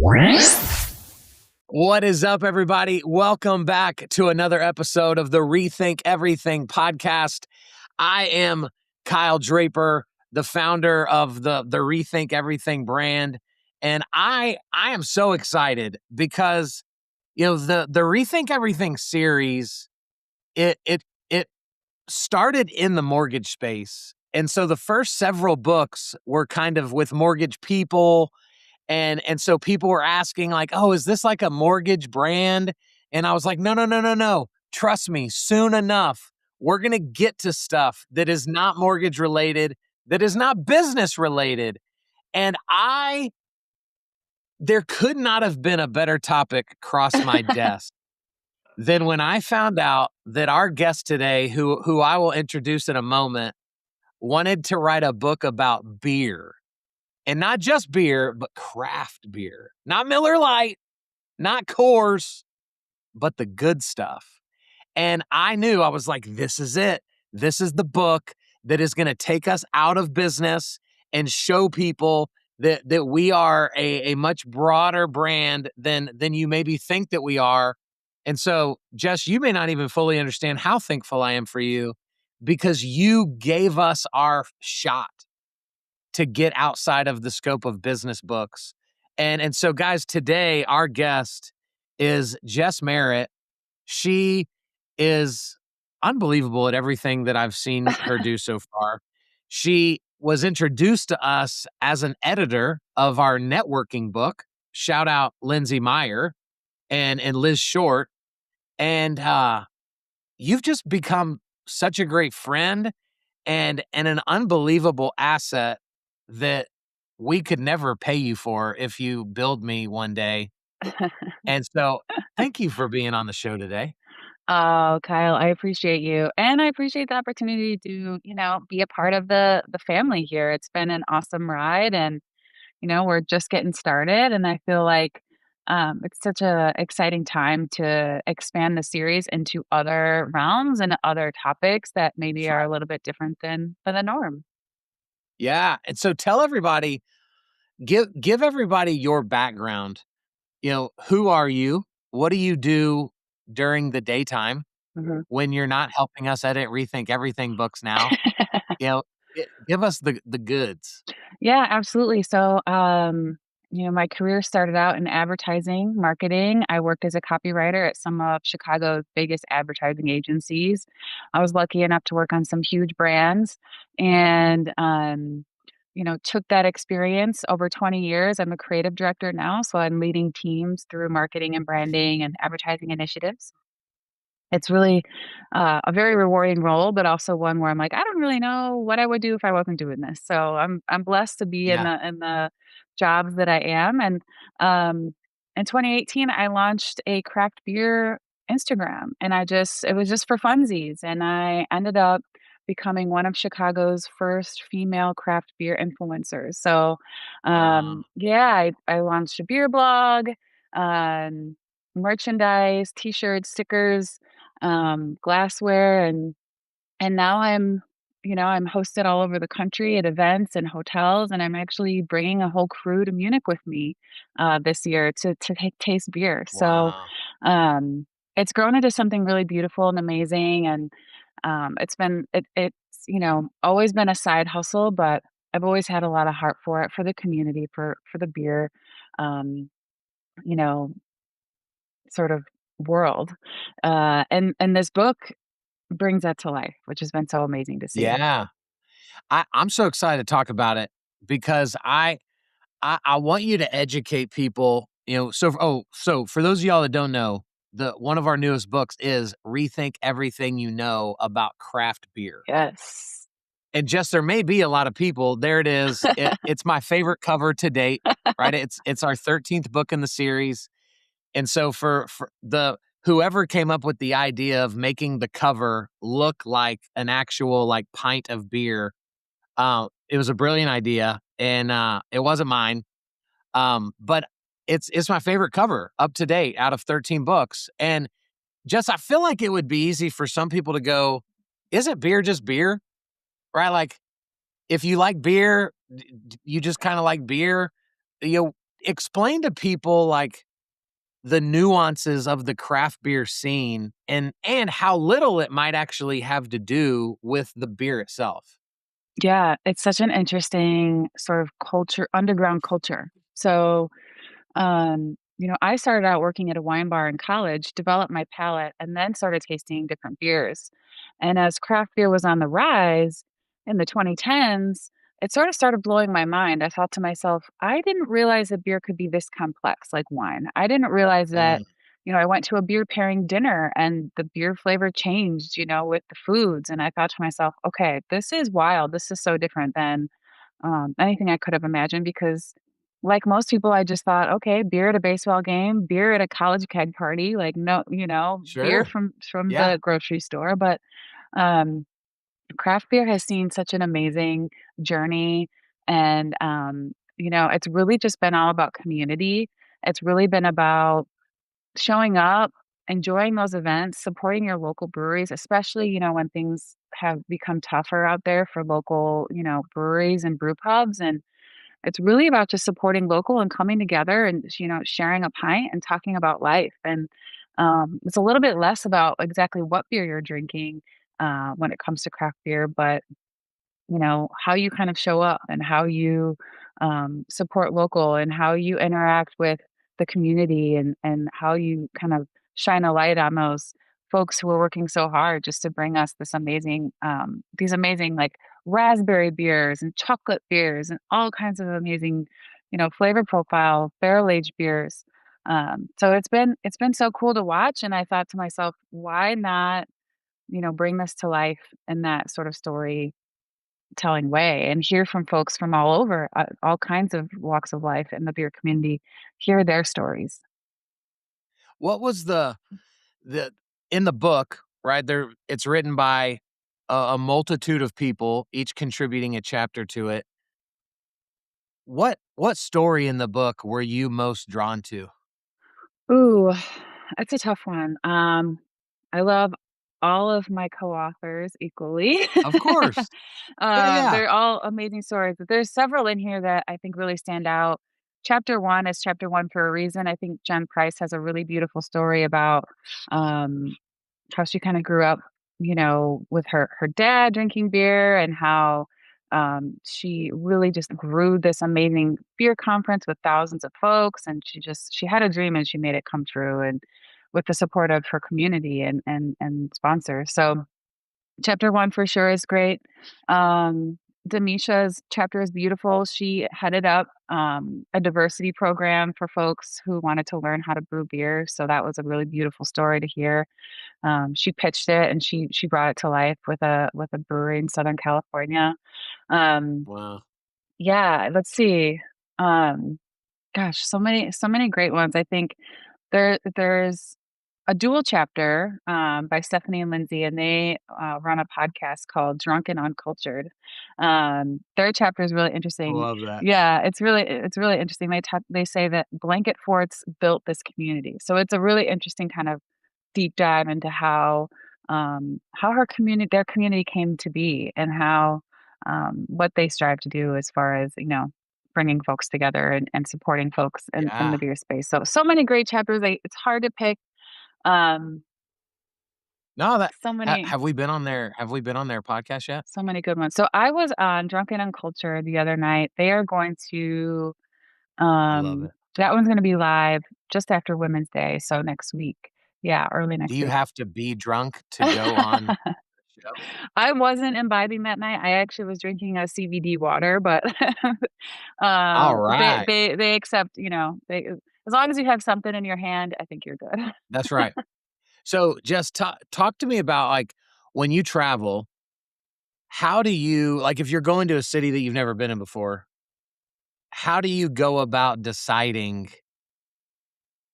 What is up, everybody? Welcome back to another episode of the Rethink Everything podcast. I am Kyle Draper, the founder of the Rethink Everything brand, and I am so excited because the Rethink Everything series it started in the mortgage space, and so the first several books were kind of with mortgage people. And so people were asking like, "Oh, is this like a mortgage brand?" And I was like, "No, no, no, no, no. Trust me, soon enough, we're going to get to stuff that is not mortgage related, that is not business related." And there could not have been a better topic cross my desk than when I found out that our guest today, who I will introduce in a moment, wanted to write a book about beer. And not just beer, but craft beer. Not Miller Lite, not Coors, but the good stuff. And I knew, I was like, this is it. This is the book that is going to take us out of business and show people that we are a much broader brand than you maybe think that we are. And so, Jess, you may not even fully understand how thankful I am for you because you gave us our shot to get outside of the scope of business books. And so, guys, today our guest is Jess Merritt. She is unbelievable at everything that I've seen her do so far. She was introduced to us as an editor of our networking book. Shout out Lindsay Meyer and Liz Short. And you've just become such a great friend and an unbelievable asset that we could never pay you for if you build me one day. And so thank you for being on the show today. Oh, Kyle, I appreciate you. And I appreciate the opportunity to, be a part of the family here. It's been an awesome ride and, we're just getting started. And I feel like it's such a exciting time to expand the series into other realms and other topics that maybe are a little bit different than the norm. Yeah. And so tell everybody, give everybody your background. Who are you? What do you do during the daytime Mhm. when you're not helping us edit Rethink Everything books now? You know, give us the goods. Yeah, absolutely. So, my career started out in advertising, marketing. I worked as a copywriter at some of Chicago's biggest advertising agencies. I was lucky enough to work on some huge brands and, took that experience over 20 years. I'm a creative director now, so I'm leading teams through marketing and branding and advertising initiatives. It's really, a very rewarding role, but also one where I'm like, "I don't really know what I would do if I wasn't doing this." So I'm blessed to be in Yeah. the jobs that I am, and, in 2018, I launched a craft beer Instagram, and it was just for funsies, and I ended up becoming one of Chicago's first female craft beer influencers. So, Wow. yeah, I launched a beer blog, um, merchandise, T-shirts, stickers, glassware, and now I'm hosted all over the country at events and hotels, and I'm actually bringing a whole crew to Munich with me this year to taste beer. So Wow. um, it's grown into something really beautiful and amazing, and it's always been a side hustle, but I've always had a lot of heart for it, for the community, for the beer, um, you know, sort of world. And this book brings that to life, which has been so amazing to see. Yeah. I'm so excited to talk about it because I want you to educate people, so for those of y'all that don't know, the one of our newest books is Rethink Everything You Know About Craft Beer. Yes. And just there may be a lot of people, there it is. It's my favorite cover to date, right? It's our 13th book in the series. And so for the whoever came up with the idea of making the cover look like an actual like pint of beer, it was a brilliant idea and it wasn't mine. But it's my favorite cover up to date out of 13 books. And just I feel like it would be easy for some people to go, isn't beer just beer? Right? Like if you like beer, you just kind of like beer. explain to people like the nuances of the craft beer scene and how little it might actually have to do with the beer itself. Yeah, it's such an interesting sort of culture, underground culture. So, I started out working at a wine bar in college, developed my palate, and then started tasting different beers. And as craft beer was on the rise in the 2010s, it sort of started blowing my mind. I thought to myself, I didn't realize that beer could be this complex like wine. I didn't realize that, Mm, I went to a beer pairing dinner and the beer flavor changed, with the foods. And I thought to myself, okay, this is wild. This is so different than anything I could have imagined because, like most people, I just thought, okay, beer at a baseball game, beer at a college keg party, like no, beer sure. from Yeah. the grocery store. But um, craft beer has seen such an amazing journey, and it's really just been all about community. It's really been about showing up, enjoying those events, supporting your local breweries, especially, when things have become tougher out there for local, breweries and brew pubs. And it's really about just supporting local and coming together and, sharing a pint and talking about life. And it's a little bit less about exactly what beer you're drinking when it comes to craft beer, but how you kind of show up and how you support local and how you interact with the community and how you kind of shine a light on those folks who are working so hard just to bring us these amazing like raspberry beers and chocolate beers and all kinds of amazing, flavor profile barrel aged beers. So it's been so cool to watch, and I thought to myself, why not, bring this to life in that sort of story telling way and hear from folks from all over, all kinds of walks of life in the beer community, hear their stories. What was the in the book, right? There it's written by a multitude of people, each contributing a chapter to it. What story in the book were you most drawn to? Ooh, that's a tough one. I love all of my co-authors equally. Of course. Yeah, yeah. They're all amazing stories, but there's several in here that I think really stand out. Chapter 1 is chapter 1 for a reason. I think Jen Price has a really beautiful story about, um, how she kinda grew up, with her dad drinking beer and how, she really just grew this amazing beer conference with thousands of folks, and she had a dream and she made it come true, and with the support of her community and sponsors. So, chapter 1 for sure is great. Demisha's chapter is beautiful. She headed up, a diversity program for folks who wanted to learn how to brew beer, so that was a really beautiful story to hear. She pitched it and she brought it to life with a brewery in Southern California. Um, Wow. yeah, let's see. Um, Gosh, so many great ones. I think there's a dual chapter by Stephanie and Lindsay, and they run a podcast called Drunk and Uncultured. Their chapter is really I interesting. love that. Yeah, it's really interesting. They say that blanket forts built this community, so it's a really interesting kind of deep dive into how their community came to be and how what they strive to do as far as bringing folks together and supporting folks in the Yeah. beer space. So many great chapters. It's hard to pick. Um, No, that so many have we been on their podcast yet? so many good ones. So I was on Drunken Uncultured the other night. They are going to I love it. that one's going to be live just after Women's Day, so next week. Yeah, early Do next you week. have to be drunk to go on the show? I wasn't imbibing that night. I actually was drinking a CBD water, but they Alright. they they accept, they as long as you have something in your hand, I think you're good. That's right. So, just talk to me about, like, when you travel, how do you like, if you're going to a city that you've never been in before, how do you go about deciding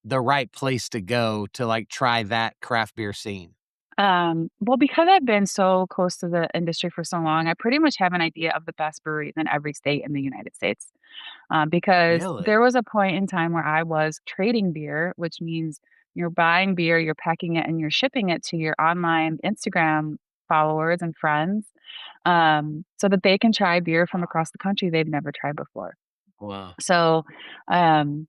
the right place to go to, like, try that craft beer scene? Well, because I've been so close to the industry for so long, I pretty much have an idea of the best breweries in every state in the United States. Because Really? there was a point in time where I was trading beer, which means you're buying beer, you're packing it, and you're shipping it to your online Instagram followers and friends, so that they can try beer from across the country they've never tried before. Wow. So, um,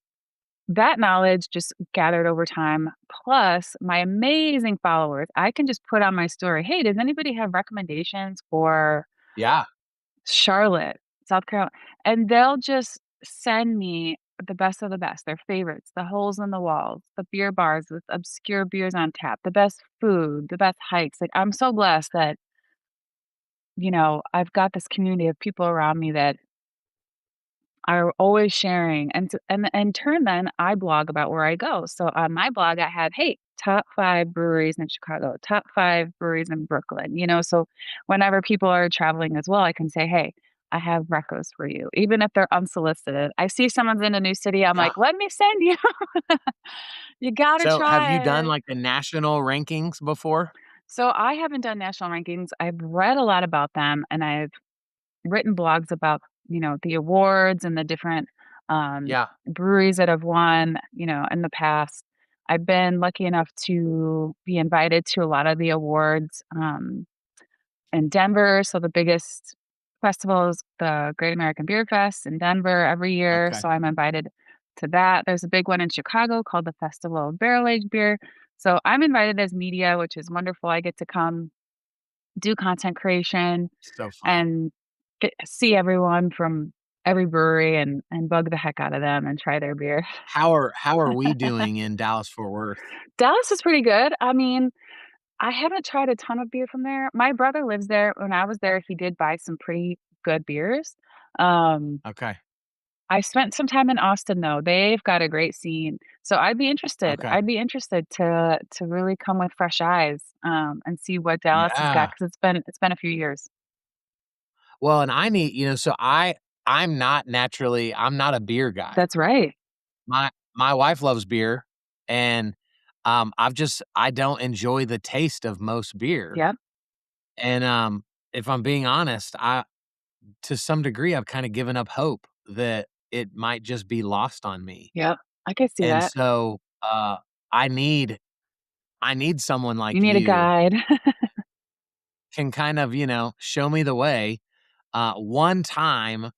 that knowledge just gathered over time, plus my amazing followers. I can just put on my story, "Hey, does anybody have recommendations for Yeah. Charlotte, South Carolina?" And they'll just send me the best of the best, their favorites, the holes in the walls, the beer bars with obscure beers on tap, the best food, the best hikes. Like, I'm so blessed that, I've got this community of people around me that are always sharing, and in turn, then I blog about where I go. So on my blog, I had, hey, top 5 breweries in Chicago, top 5 breweries in Brooklyn. So whenever people are traveling as well, I can say, hey, I have recos for you, even if they're unsolicited. I see someone's in a new city, I'm Yeah. like, let me send you. You gotta So, have you try done, it. like, the national rankings before? So I haven't done national rankings. I've read a lot about them, and I've written blogs about, the awards and the different, Yeah. breweries that have won, in the past. I've been lucky enough to be invited to a lot of the awards, in Denver. So the biggest festival is the Great American Beer Fest in Denver every year. Okay. So I'm invited to that. There's a big one in Chicago called the Festival of Barrel Aged Beer. So I'm invited as media, which is wonderful. I get to come do content creation So fun. and see everyone from every brewery and bug the heck out of them and try their beer. How are we doing in Dallas Fort Worth? Dallas is pretty good. I mean, I haven't tried a ton of beer from there. My brother lives there. When I was there, he did buy some pretty good beers. Um, Okay. I spent some time in Austin though. They've got a great scene. So I'd be interested. Okay. I'd be interested to really come with fresh eyes, and see what Dallas has got Yeah. because it's been a few years. Well, and I need so I'm not a beer guy. That's right. My wife loves beer, and, I don't enjoy the taste of most beer, Yep. and, if I'm being honest, to some degree, I've kinda given up hope that it might just be lost on me, Yep. I could see and that. so, I need I need someone You like need a you guide. can kind of, show me the way. One time,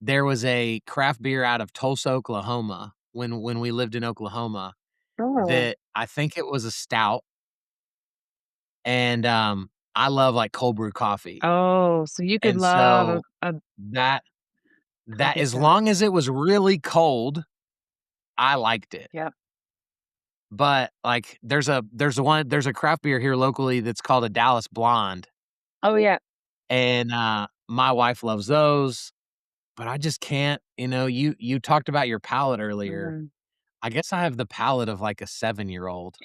there was a craft beer out of Tulsa, Oklahoma, when we lived in Oklahoma, Sure. that I think it was a stout, and, I love, like, cold brew coffee, Oh, so you could and love so a that that coffee as stout. long as it was really cold, I liked it. Yep. But, like, there's a craft beer here locally that's called a Dallas Blonde, Oh, yeah. and, my wife loves those, but I just can't, you talked about your palate earlier. Mhm. I guess I have the palate of, like, a seven-year-old.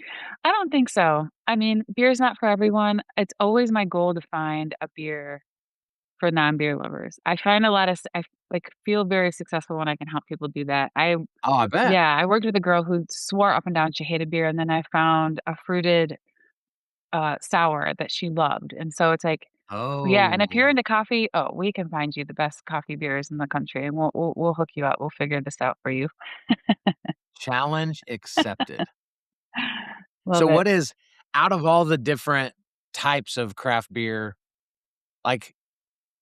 I don't think so. I mean, beer's not for everyone. It's always my goal to find a beer for non-beer lovers. I find a lot of s I, like, feel very successful when I can help people do that. Oh, I bet. Yeah, I worked with a girl who swore up and down she hated beer, and then I found a fruited, sour that she loved, and so it's like yeah, and if you're Oh, into coffee, oh, we can find you the best coffee beers in the country, and we'll hook you up. We'll figure this out for you. challenge accepted. Love So it. what is out of all the different types of craft beer, like,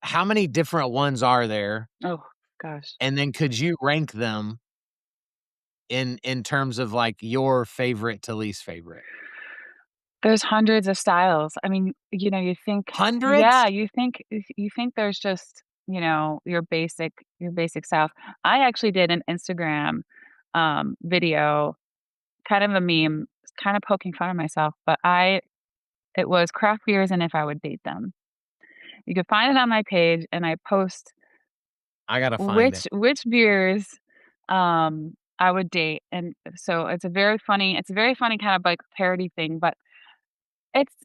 how many different ones are there? Oh, gosh. And then could you rank them in terms of, like, your favorite to least favorite? There's hundreds of styles. I mean, you think Hundreds? yeah, you think there's just, your basic styles. I actually did an Instagram, video, kind of a meme, kind of poking fun of myself, but it was craft beers and if I would date them. You can find it on my page, and I post I gotta find it. which beers, I would date, and so it's a very funny kind of, like, parody thing, but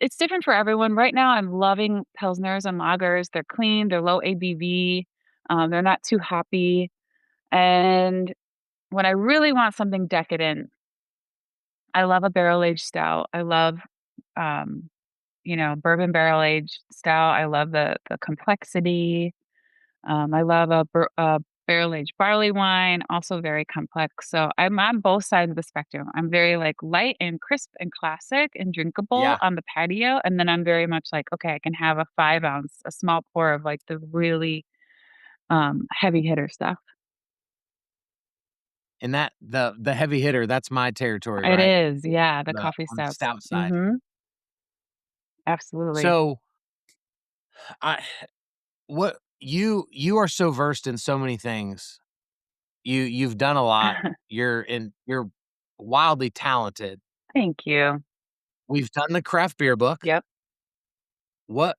it's different for everyone. Right now, I'm loving pilsners and lagers. They're clean, they're low ABV, they're not too hoppy, and when I really want something decadent, I love a barrel-aged stout. I love, um, bourbon barrel-aged stout. I love the complexity. I love a barrel-aged barley wine, also very complex. So I'm on both sides of the spectrum. I'm very, like, light and crisp and classic and drinkable Yeah. on the patio, and then I'm very much like, "Okay, I can have a 5 ounce, a small pour of, like, the really, heavy hitter stuff." And that the heavy hitter, that's my territory, It right? is, yeah, the The coffee on the stouts. stout side. Mhm, absolutely. So, I what you are so versed in so many things. You've done a lot. You're wildly talented. Thank you. We've done the craft beer book. Yep. What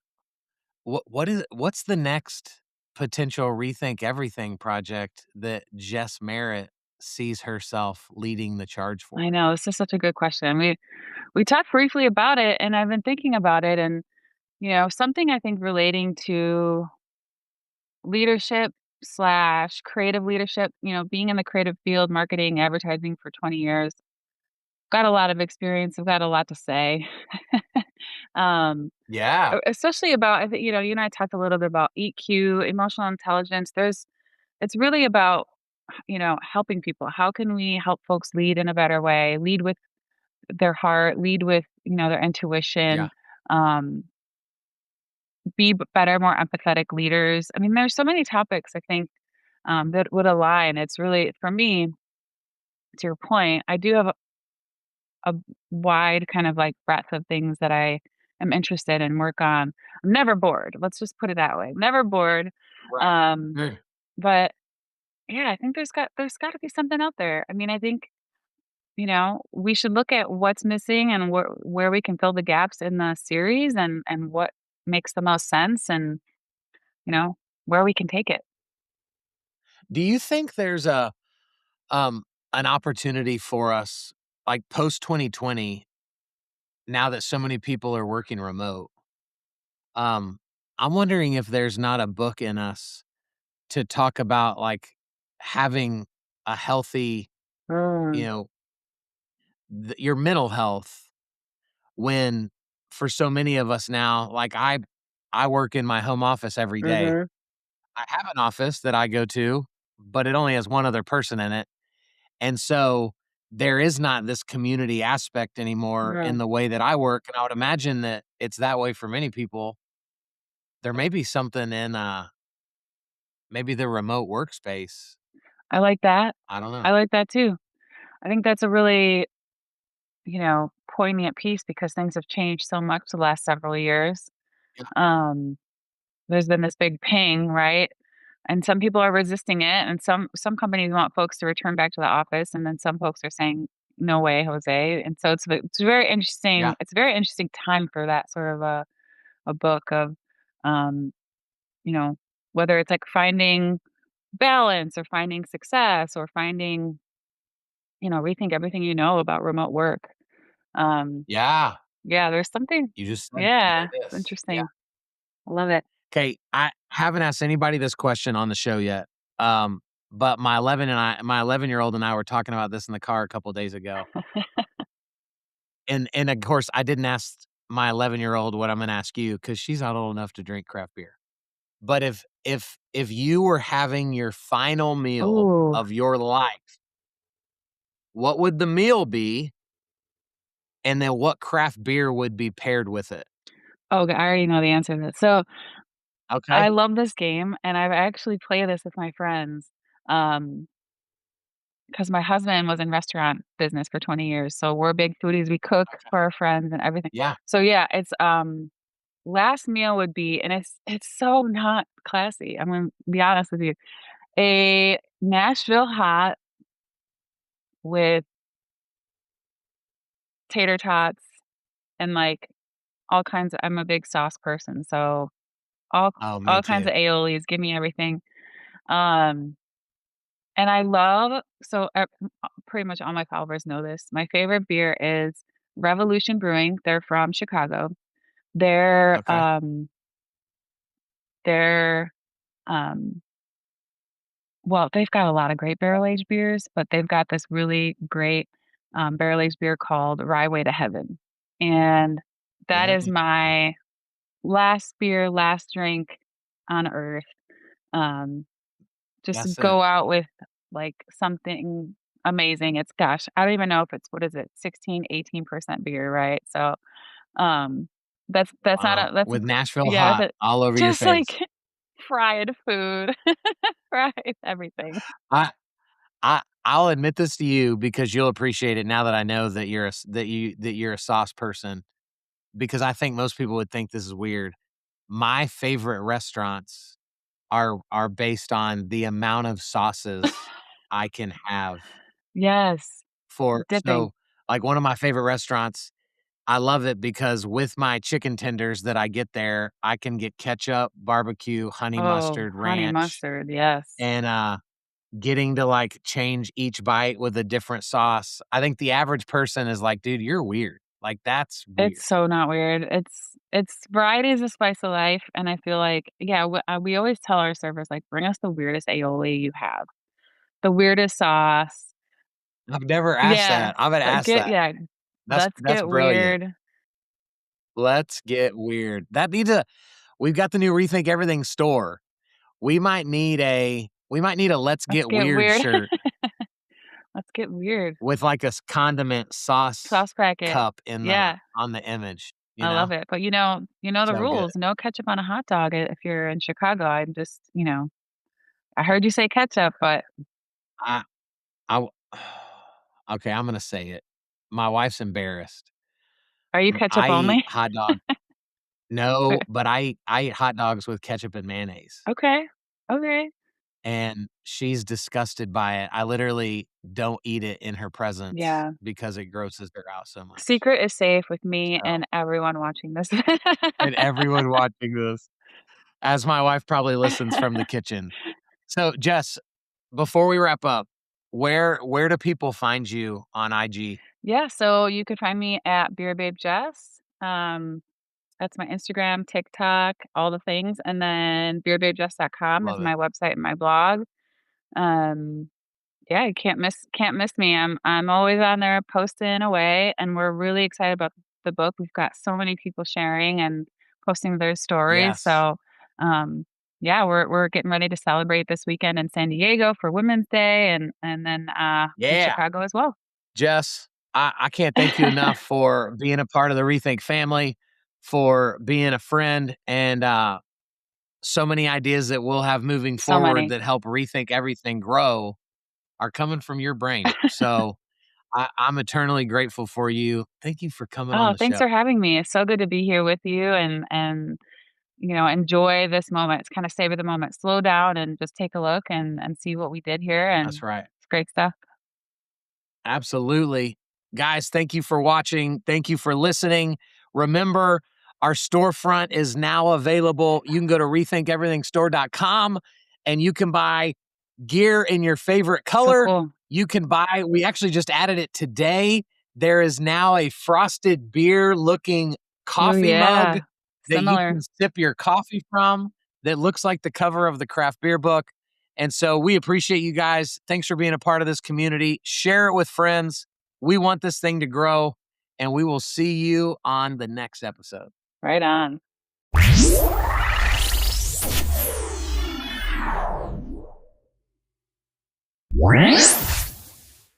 what's the next potential Rethink Everything project that Jess Merritt sees herself leading the charge I for? know, this is such a good question. We talked briefly about it, and I've been thinking about it, and, something I think relating to leadership slash creative leadership, being in the creative field, marketing, advertising for 20 years. Got a lot of experience. I've got a lot to say. um, Yeah, especially about, I think, you and I talked a little bit about EQ, emotional intelligence. It's really about, helping people. How can we help folks lead in a better way? Lead with their heart, lead with, their yeah. intuition, um, better, more empathetic leaders. I mean, there's so many topics I think that would align. It's really, for me, to your point, I do have a wide kind of like breadth of things that I am interested in, work on. I'm never bored. Let's just put it that way. Never bored. Right. Um, Mm. but yeah, I think there's got to be something out there. I mean, I think we should look at what's missing and where we can fill the gaps in the series, and what makes the most sense, and you know where we can take it. Do you think there's um, an opportunity for us, like, post 2020, now that so many people are working remote? Um, I'm wondering if there's not a book in us to talk about, like, having a healthy, you Mm, know, your mental health when for so many of us now, like, I work in my home office every day. mhm. I have an office that I go to, but it only has one other person in it, and so there is not this community aspect anymore in Mm. the way that I work, and I would imagine that it's that way for many people. There may be something in, maybe the remote workspace. I like that. I don't know. I like that too. I think that's a really, poignant piece because things have changed so much the last several years. Yeah, Um, there's been this big ping, right? And some people are resisting it, and some companies want folks to return back to the office, and then some folks are saying, "No way, Jose." And so it's very yeah, interesting. It's a very interesting time for that sort of a book of, um, you know, whether it's like finding balance or finding success or finding, rethink everything you know about remote work. Um, yeah. yeah, there's something. You just said Yeah, there it it's is. Yeah. interesting. I love it. Okay, I haven't asked anybody this question on the show yet, but my 11-year-old and I were talking about this in the car a couple days ago, and of course, I didn't ask my 11-year-old what I'm gonna ask you because she's not old enough to drink craft beer. But if you were having your final meal Ooh. of your life, what would the meal be, and then what craft beer would be paired with it? Oh, I already know the answer to this. So Okay, I love this game, and I've actually played this with my friends, um, because my husband was in restaurant business for 20 years, so we're big foodies, we cook okay. for our friends and everything. Yeah, So, yeah, it's, last meal would be, and it's so not classy, I'm gonna be honest with you, a Nashville hot with tater tots and, like, all kinds of, I'm a big sauce person, so all oh, me all kinds too. of aiolis, give me everything. Um And I love, so, pretty much all my followers know this. My favorite beer is Revolution Brewing. They're from Chicago. They're, Okay. they're, um well, they've got a lot of great barrel-aged beers, but they've got this really great, barrel-aged beer called Rye Way to Heaven. And that is Mm, my last beer, last drink on earth. Um Just that's a go out with, like, something amazing. It's, gosh, I don't even know if it's, what is it, 16, 18% beer, right? So, um, that's not wow, a that's with Nashville yeah, hot that's all over your just like face. fried food, fried everything. I'll admit this to you because you'll appreciate it now that I know that you're a sauce person, because I think most people would think this is weird. My favorite restaurants are based on the amount of sauces I can have Yes, for dipping. like, one of my favorite restaurants, I love it because with my chicken tenders that I get there, I can get ketchup, barbecue, honey Oh, mustard, honey ranch, mustard, yes. and, getting to, like, change each bite with a different sauce. I think the average person is like, "Dude, you're weird." Like, that's weird. It's so not weird. It's variety is the spice of life, and I feel like, yeah, we always tell our servers, like, "Bring us the weirdest aioli you have, the weirdest sauce." I've never asked Yeah, that. I haven't but asked get that. yeah, let's That's get brilliant. weird. Let's get weird. That needs a We've got the new Rethink Everything store. We might need a "Let's Let's get get weird" weird. shirt Let's get weird. with, like, a condiment sauce Sauce packet. cup in the Yeah, on the image, you I love know? it, but, you know the So good. rules, no ketchup on a hot dog if you're in Chicago. I'm just, I heard you say ketchup, but I I w Okay, I'm gonna say it. My wife's embarrassed. are you ketchup I eat only? hot dog No, but I eat hot dogs with ketchup and mayonnaise, Okay, okay. and she's disgusted by it. I literally don't eat it in her presence Yeah. because it grosses her out so much. Secret is safe with me So and everyone watching this. and everyone watching this, as my wife probably listens from the kitchen. So, Jess, before we wrap up, where do people find you on IG? Yeah, so you could find me at Beer Babe Jess. That's my Instagram, TikTok, all the things, and then beerbabejess.com is Love it. my website and my blog. Um, yeah, you can't miss me. I'm always on there posting away, and we're really excited about the book. We've got so many people sharing and posting their stories. Yes. So, um, yeah, we're getting ready to celebrate this weekend in San Diego for Women's Day, and then in Yeah. Chicago as well. Jess, I can't thank you enough for being a part of the Rethink family, for being a friend, and, so many ideas that we'll have moving So forward many. that help Rethink Everything grow are coming from your brain. So I'm eternally grateful for you. Thank you for coming on Oh, the thanks for show. having me. It's so good to be here with you and enjoy this moment. It's kind of savor the moment. Slow down and just take a look and see what we did here, That's and right. it's great stuff. Absolutely. Guys, thank you for watching. Thank you for listening. Remember, our storefront is now available. You can go to rethinkeverythingstore.com and you can buy gear in your favorite So color. cool. We actually just added it today. There is now a frosted beer looking Oh coffee mug yeah. that you Similar. can sip your coffee from that looks like the cover of the craft beer book. And so we appreciate you guys. Thanks for being a part of this community. Share it with friends. We want this thing to grow, and we will see you on the next episode. Right on.